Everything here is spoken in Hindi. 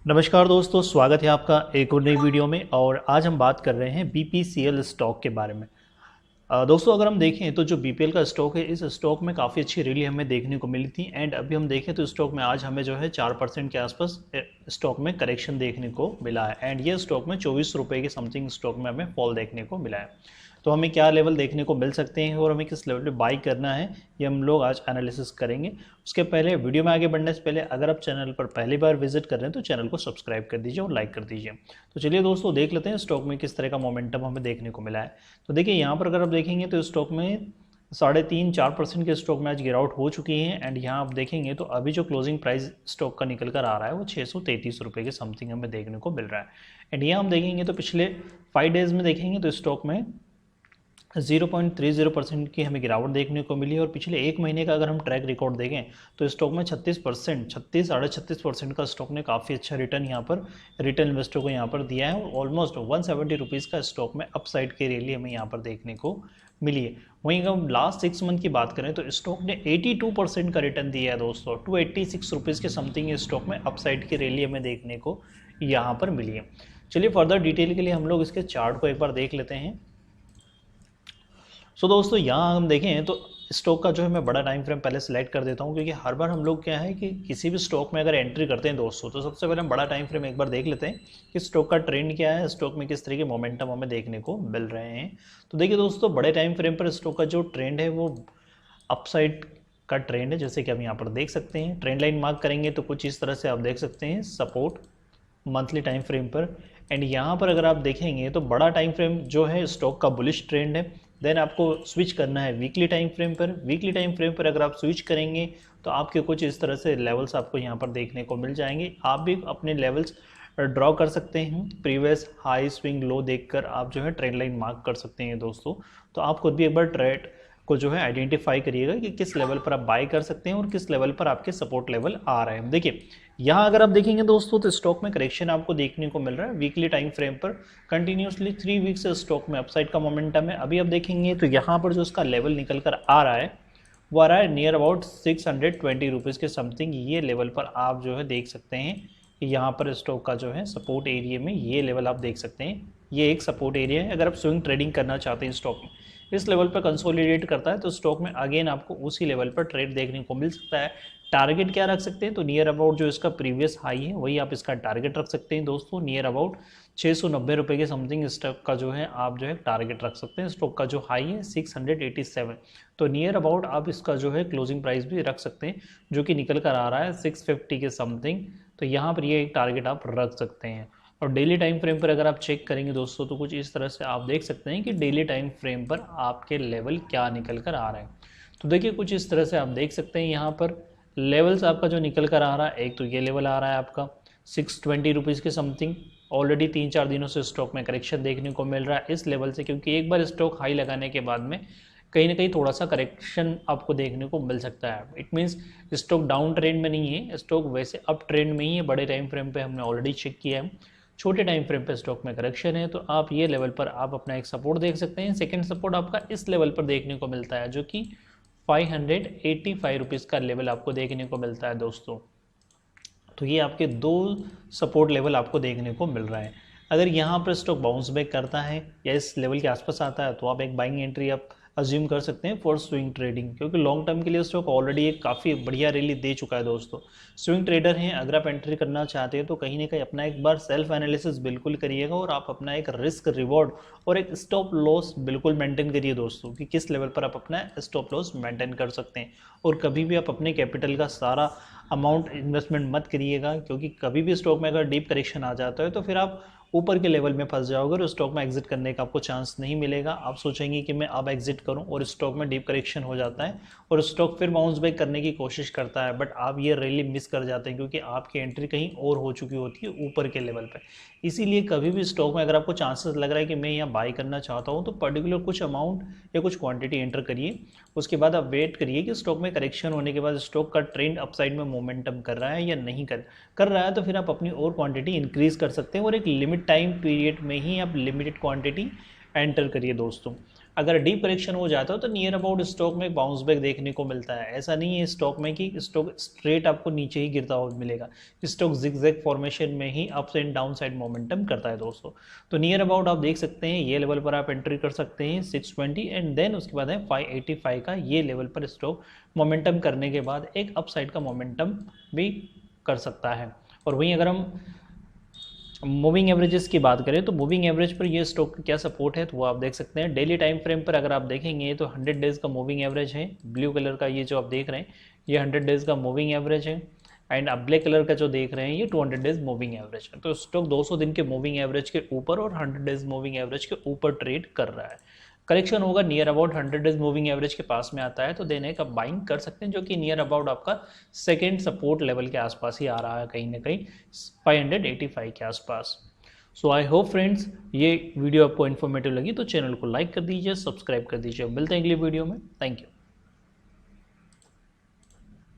नमस्कार दोस्तों, स्वागत है आपका एक और नई वीडियो में। और आज हम बात कर रहे हैं बीपीसीएल स्टॉक के बारे में। दोस्तों, अगर हम देखें तो जो बीपीएल का स्टॉक है, इस स्टॉक में काफ़ी अच्छी रैली हमें देखने को मिली थी। एंड अभी हम देखें तो स्टॉक में आज हमें जो है 4% के आसपास स्टॉक में करेक्शन देखने को मिला है। एंड ये स्टॉक में 24 रुपये के समथिंग स्टॉक में हमें फॉल देखने को मिला है। तो हमें क्या लेवल देखने को मिल सकते हैं और हमें किस लेवल पे बाई करना है, ये हम लोग आज एनालिसिस करेंगे। उसके पहले वीडियो में आगे बढ़ने से पहले अगर आप चैनल पर पहली बार विजिट कर रहे हैं तो चैनल को सब्सक्राइब कर दीजिए और लाइक कर दीजिए। तो चलिए दोस्तों, देख लेते हैं स्टॉक में किस तरह का मोमेंटम हमें देखने को मिला है। तो देखिए, यहाँ पर अगर आप देखेंगे तो स्टॉक में 3.5-4% के स्टॉक में आज गिरावट हो चुकी है। एंड यहाँ आप देखेंगे तो अभी जो क्लोजिंग प्राइस स्टॉक का निकल कर आ रहा है वो 633 रुपये के समथिंग हमें देखने को मिल रहा है। एंड यहाँ हम देखेंगे तो पिछले 5 डेज में देखेंगे तो स्टॉक में 0.30% की हमें गिरावट देखने को मिली। और पिछले एक महीने का अगर हम ट्रैक रिकॉर्ड देखें तो स्टॉक में 36% का स्टॉक ने काफ़ी अच्छा रिटर्न यहाँ पर रिटेल इन्वेस्टर को यहाँ पर दिया है। और ऑलमोस्ट 170 रुपीज़ का स्टॉक में अपसाइड की रैली हमें यहाँ पर देखने को मिली है। वहीं अगर हम लास्ट 6 मंथ की बात करें तो स्टॉक ने 82% का रिटर्न दिया है दोस्तों। 286 रुपीज़ के समथिंग इस स्टॉक में अपसाइड की रैली हमें देखने को यहाँ पर मिली है। चलिए फर्दर डिटेल के लिए हम लोग इसके चार्ट को एक बार देख लेते हैं। सो दोस्तों, यहाँ हम देखें तो स्टॉक का जो है मैं बड़ा टाइम फ्रेम पहले सेलेक्ट कर देता हूँ, क्योंकि हर बार हम लोग क्या है कि किसी भी स्टॉक में अगर एंट्री करते हैं दोस्तों तो सबसे पहले हम बड़ा टाइम फ्रेम एक बार देख लेते हैं कि स्टॉक का ट्रेंड क्या है, स्टॉक में किस तरह के मोमेंटम हमें देखने को मिल रहे हैं। तो देखिए दोस्तों, बड़े टाइम फ्रेम पर स्टॉक का जो ट्रेंड है वो अपसाइड का ट्रेंड है, जैसे कि हम यहाँ पर देख सकते हैं। ट्रेंड लाइन मार्क करेंगे तो कुछ इस तरह से आप देख सकते हैं, सपोर्ट मंथली टाइम फ्रेम पर। एंड यहाँ पर अगर आप देखेंगे तो बड़ा टाइम फ्रेम जो है स्टॉक का बुलिश ट्रेंड है। देन आपको स्विच करना है वीकली टाइम फ्रेम पर। वीकली टाइम फ्रेम पर अगर आप स्विच करेंगे तो आपके कुछ इस तरह से लेवल्स आपको यहाँ पर देखने को मिल जाएंगे। आप भी अपने लेवल्स ड्रॉ कर सकते हैं, प्रीवियस हाई स्विंग लो देखकर आप जो है ट्रेंड लाइन मार्क कर सकते हैं दोस्तों। तो आप खुद भी एक बार ट्रेड को जो है आइडेंटिफाई करिएगा कि किस लेवल पर आप बाय कर सकते हैं और किस लेवल पर आपके सपोर्ट लेवल आ रहे हैं। देखिए, यहाँ अगर आप देखेंगे दोस्तों तो स्टॉक में करेक्शन आपको देखने को मिल रहा है वीकली टाइम फ्रेम पर। कंटिन्यूसली 3 वीक से स्टॉक में अपसाइड का मोमेंटम है। अभी आप देखेंगे तो यहाँ पर जो इसका लेवल निकल कर आ रहा है वो आ रहा है नियर अबाउट 620 रुपीज़ के समथिंग। ये लेवल पर आप जो है देख सकते हैं कि यहाँ पर स्टॉक का जो है सपोर्ट एरिया में ये लेवल आप देख सकते हैं, ये एक सपोर्ट एरिया है। अगर आप स्विंग ट्रेडिंग करना चाहते हैं स्टॉक में, इस लेवल पर कंसोलिडेट करता है तो स्टॉक में अगेन आपको उसी लेवल पर ट्रेड देखने को मिल सकता है। टारगेट क्या रख सकते हैं तो नियर अबाउट जो इसका प्रीवियस हाई है वही आप इसका टारगेट रख सकते हैं दोस्तों। नियर अबाउट 690 रुपये के समथिंग स्टॉक का जो है आप जो है टारगेट रख सकते हैं। स्टॉक का जो हाई है 687, तो नियर अबाउट आप इसका जो है क्लोजिंग प्राइस भी रख सकते हैं, जो कि निकल कर आ रहा है 650 के समथिंग। तो यहाँ पर ये एक टारगेट आप रख सकते हैं। और डेली टाइम फ्रेम पर अगर आप चेक करेंगे दोस्तों तो कुछ इस तरह से आप देख सकते हैं कि डेली टाइम फ्रेम पर आपके लेवल क्या निकल कर आ रहे हैं। तो देखिए, कुछ इस तरह से आप देख सकते हैं यहाँ पर लेवल्स आपका जो निकल कर आ रहा है। एक तो ये लेवल आ रहा है आपका 620 रुपीज़ के समथिंग। ऑलरेडी 3-4 दिनों से स्टॉक में करेक्शन देखने को मिल रहा है इस लेवल से, क्योंकि एक बार स्टॉक हाई लगाने के बाद में कहीं ना कहीं थोड़ा सा करेक्शन आपको देखने को मिल सकता है। It means stock down trend में नहीं है, स्टॉक वैसे अप ट्रेंड में ही है। बड़े टाइम फ्रेम पे हमने ऑलरेडी चेक किया है, छोटे टाइम फ्रेम पे स्टॉक में करेक्शन है। तो आप ये लेवल पर आप अपना एक सपोर्ट देख सकते हैं। सेकंड सपोर्ट आपका इस लेवल पर देखने को मिलता है, जो कि 585 रुपीज़ का लेवल आपको देखने को मिलता है दोस्तों। तो ये आपके 2 सपोर्ट लेवल आपको देखने को मिल रहा है। अगर यहाँ पर स्टॉक बाउंस बैक करता है या इस लेवल के आसपास आता है तो आप एक बाइंग एंट्री आप अज्यूम कर सकते हैं फॉर स्विंग ट्रेडिंग, क्योंकि लॉन्ग टर्म के लिए स्टॉक ऑलरेडी एक काफ़ी बढ़िया रैली दे चुका है दोस्तों। स्विंग ट्रेडर हैं, अगर आप एंट्री करना चाहते हैं तो कहीं ना कहीं अपना एक बार सेल्फ एनालिसिस बिल्कुल करिएगा और आप अपना एक रिस्क रिवॉर्ड और एक स्टॉप लॉस बिल्कुल मेंटेन करिए दोस्तों, कि किस लेवल पर आप अपना स्टॉप लॉस मेंटेन कर सकते हैं। और कभी भी आप अपने कैपिटल का सारा अमाउंट इन्वेस्टमेंट मत करिएगा, क्योंकि कभी भी स्टॉक में अगर डीप करेक्शन आ जाता है तो फिर आप ऊपर के लेवल में फंस जाओगे और स्टॉक में एग्जिट करने का आपको चांस नहीं मिलेगा। आप सोचेंगे कि मैं अब एग्जिट करूं और स्टॉक में डीप करेक्शन हो जाता है और स्टॉक फिर बाउंस बैक करने की कोशिश करता है, बट आप ये रैली मिस कर जाते हैं क्योंकि आपकी एंट्री कहीं और हो चुकी होती है ऊपर के लेवल पर। इसीलिए कभी भी स्टॉक में अगर आपको चांसेस लग रहा है कि मैं यहाँ बाय करना चाहता हूँ तो पर्टिकुलर कुछ अमाउंट या कुछ क्वांटिटी एंटर करिए। उसके बाद आप वेट करिए कि स्टॉक में करेक्शन होने के बाद स्टॉक का ट्रेंड अपसाइड में मोमेंटम कर रहा है या नहीं कर रहा है, तो फिर आप अपनी और क्वांटिटी इंक्रीज कर सकते हैं और एक लिमिट टाइम पीरियड में ही आप लिमिटेड क्वांटिटी एंटर करिए दोस्तों। अगर डीप करेक्शन हो जाता है तो नियर अबाउट स्टॉक में बाउंस बैक देखने को मिलता है। ऐसा नहीं है स्टॉक में कि स्टॉक स्ट्रेट आपको नीचे ही गिरता हुआ मिलेगा, स्टॉक जिगजैग फॉर्मेशन में ही ups and down side momentum करता है दोस्तों। तो नियर अबाउट आप देख सकते हैं ये लेवल पर आप एंट्री कर सकते हैं 620 एंड देन उसके बाद है 585 का ये लेवल पर स्टॉक मोमेंटम करने के बाद एक अप साइड का मोमेंटम भी कर सकता है। और वहीं अगर हम मूविंग एवरेजेस की बात करें तो मूविंग एवरेज पर ये स्टॉक का क्या सपोर्ट है तो वो आप देख सकते हैं। डेली टाइम फ्रेम पर अगर आप देखेंगे तो 100 डेज़ का मूविंग एवरेज है, ब्लू कलर का ये जो आप देख रहे हैं ये 100 डेज़ का मूविंग एवरेज है, एंड आप ब्लैक कलर का जो देख रहे हैं ये 200 डेज़ मूविंग एवरेज है। तो स्टॉक 200 दिन के मूविंग एवरेज के ऊपर और 100 डेज़ मूविंग एवरेज के ऊपर ट्रेड कर रहा है। करेक्शन होगा near about 100 days moving average के पास में आता है तो देने का बाइंग कर सकते हैं, जो कि नियर अबाउट आपका सेकेंड सपोर्ट लेवल के आसपास ही आ रहा है, कहीं ना कहीं 585 के आसपास। सो आई होप फ्रेंड्स ये वीडियो आपको इन्फॉर्मेटिव लगी तो चैनल को लाइक कर दीजिए, सब्सक्राइब कर दीजिए। मिलते हैं अगली वीडियो में। Thank you.